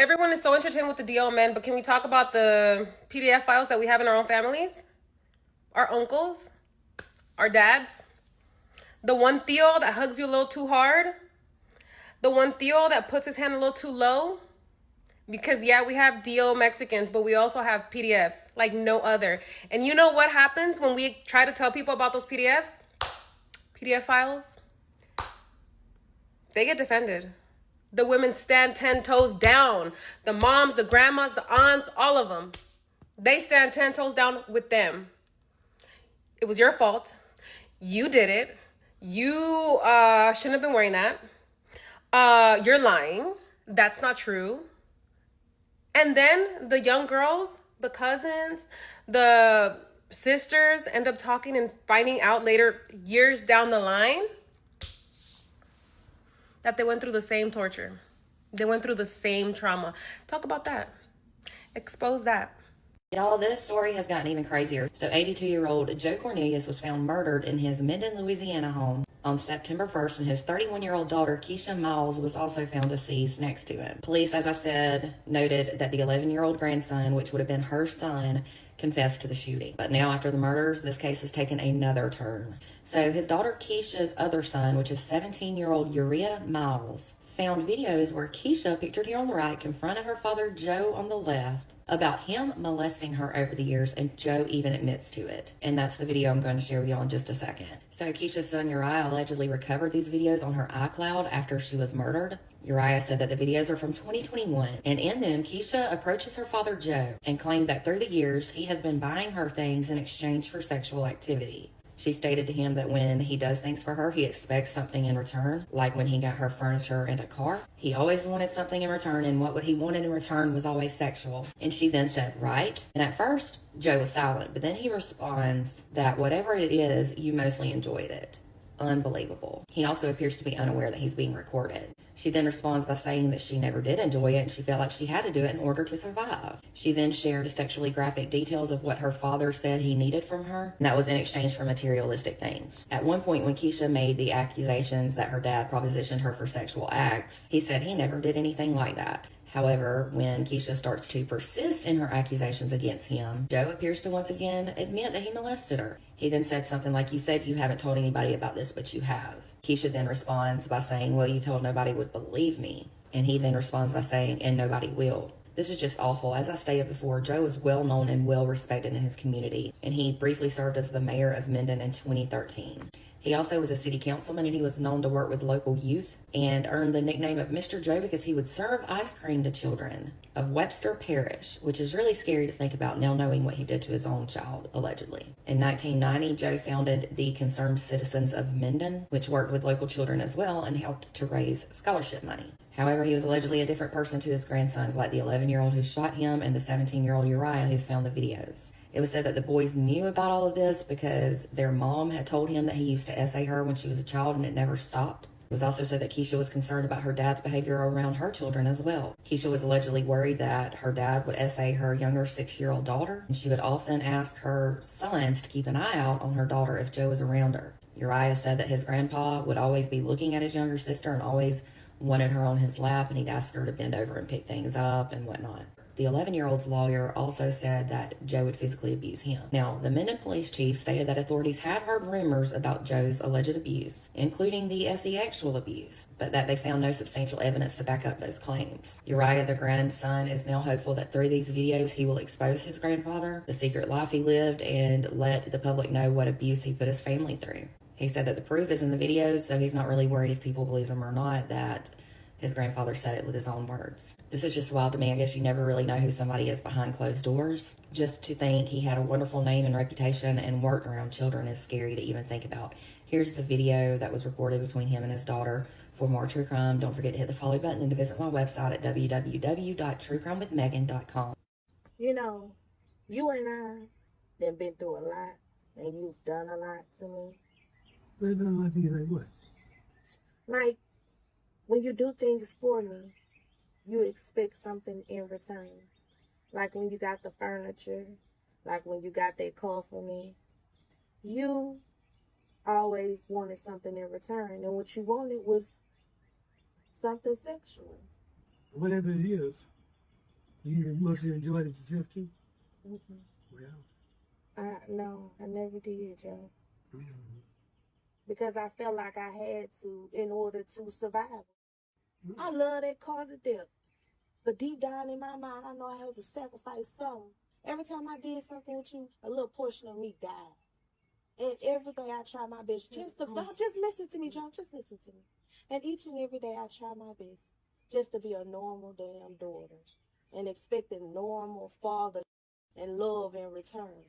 Everyone is so entertained with the DL men, but can we talk about the PDF files that we have in our own families? Our uncles, our dads, the one Theo that hugs you a little too hard, the one Theo that puts his hand a little too low. Because yeah, we have DO Mexicans, but we also have PDFs like no other. And you know what happens when we try to tell people about those PDFs? PDF files? They get defended. The women stand 10 toes down. The moms, the grandmas, the aunts, all of them. They stand 10 toes down with them. It was your fault. You did it. You shouldn't have been wearing that. You're lying. That's not true. And then the young girls, the cousins, the sisters end up talking and finding out later, years down the line, that they went through the same torture. They went through the same trauma. Talk about that. Expose that. Y'all, this story has gotten even crazier. So 82-year-old Joe Cornelius was found murdered in his Minden, Louisiana home on September 1st, and his 31-year-old daughter, Keisha Miles, was also found deceased next to him. Police, as I said, noted that the 11-year-old grandson, which would have been her son, confessed to the shooting. But now, after the murders, this case has taken another turn. So his daughter Keisha's other son, which is 17-year-old Uriah Miles, found videos where Keisha, pictured here on the right, confronted her father Joe on the left about him molesting her over the years, and Joe even admits to it. And that's the video I'm going to share with y'all in just a second. So Keisha's son Uriah allegedly recovered these videos on her iCloud after she was murdered. Uriah said that the videos are from 2021, and in them, Keisha approaches her father Joe and claimed that through the years, he has been buying her things in exchange for sexual activity. She stated to him that when he does things for her, he expects something in return, like when he got her furniture and a car. He always wanted something in return, and what he wanted in return was always sexual. And she then said, right? And at first, Joe was silent, but then he responds that whatever it is, you mostly enjoyed it. Unbelievable. He also appears to be unaware that he's being recorded. She then responds by saying that she never did enjoy it and she felt like she had to do it in order to survive. She then shared sexually graphic details of what her father said he needed from her, and that was in exchange for materialistic things. At one point, when Keisha made the accusations that her dad propositioned her for sexual acts, he said he never did anything like that. However, when Keisha starts to persist in her accusations against him, Joe appears to once again admit that he molested her. He then said something like, you said you haven't told anybody about this, but you have. Keisha then responds by saying, well, you told nobody would believe me. And he then responds by saying, and nobody will. This is just awful. As I stated before, Joe is well known and well respected in his community, and he briefly served as the mayor of Minden in 2013. He also was a city councilman, and he was known to work with local youth and earned the nickname of Mr. Joe because he would serve ice cream to children of Webster Parish, which is really scary to think about now knowing what he did to his own child, allegedly. In 1990, Joe founded the Concerned Citizens of Minden, which worked with local children as well and helped to raise scholarship money. However, he was allegedly a different person to his grandsons, like the 11-year-old who shot him and the 17-year-old Uriah who found the videos. It was said that the boys knew about all of this because their mom had told him that he used to essay her when she was a child and it never stopped. It was also said that Keisha was concerned about her dad's behavior around her children as well. Keisha was allegedly worried that her dad would essay her younger 6-year-old daughter, and she would often ask her sons to keep an eye out on her daughter if Joe was around her. Uriah said that his grandpa would always be looking at his younger sister and always wanted her on his lap, and he'd ask her to bend over and pick things up and whatnot. The 11-year-old's lawyer also said that Joe would physically abuse him. Now, the Minden police chief stated that authorities had heard rumors about Joe's alleged abuse, including the sexual abuse, but that they found no substantial evidence to back up those claims. Uriah, the grandson, is now hopeful that through these videos he will expose his grandfather, the secret life he lived, and let the public know what abuse he put his family through. He said that the proof is in the videos, so he's not really worried if people believe him or not, that his grandfather said it with his own words. This is just wild to me. I guess you never really know who somebody is behind closed doors. Just to think he had a wonderful name and reputation and worked around children is scary to even think about. Here's the video that was recorded between him and his daughter. For more true crime, don't forget to hit the follow button and to visit my website at www.truecrimewithmegan.com. You know, you and I have been through a lot, and you've done a lot to me. But not like me, like what? Like, when you do things for me, you expect something in return. Like when you got the furniture, like when you got that car for me. You always wanted something in return, and what you wanted was something sexual. Whatever it is, You mostly enjoyed it yourself too? Mm-mm. Well, No, I never did, Joe. mm, Because I felt like I had to in order to survive. mm, I love that car to death. But deep down in my mind, I know I have to sacrifice something. Every time I did something with you, a little portion of me died. And every day I try my best just listen to me, John. Just listen to me. And each and every day I try my best just to be a normal damn daughter and expect a normal father and love in return.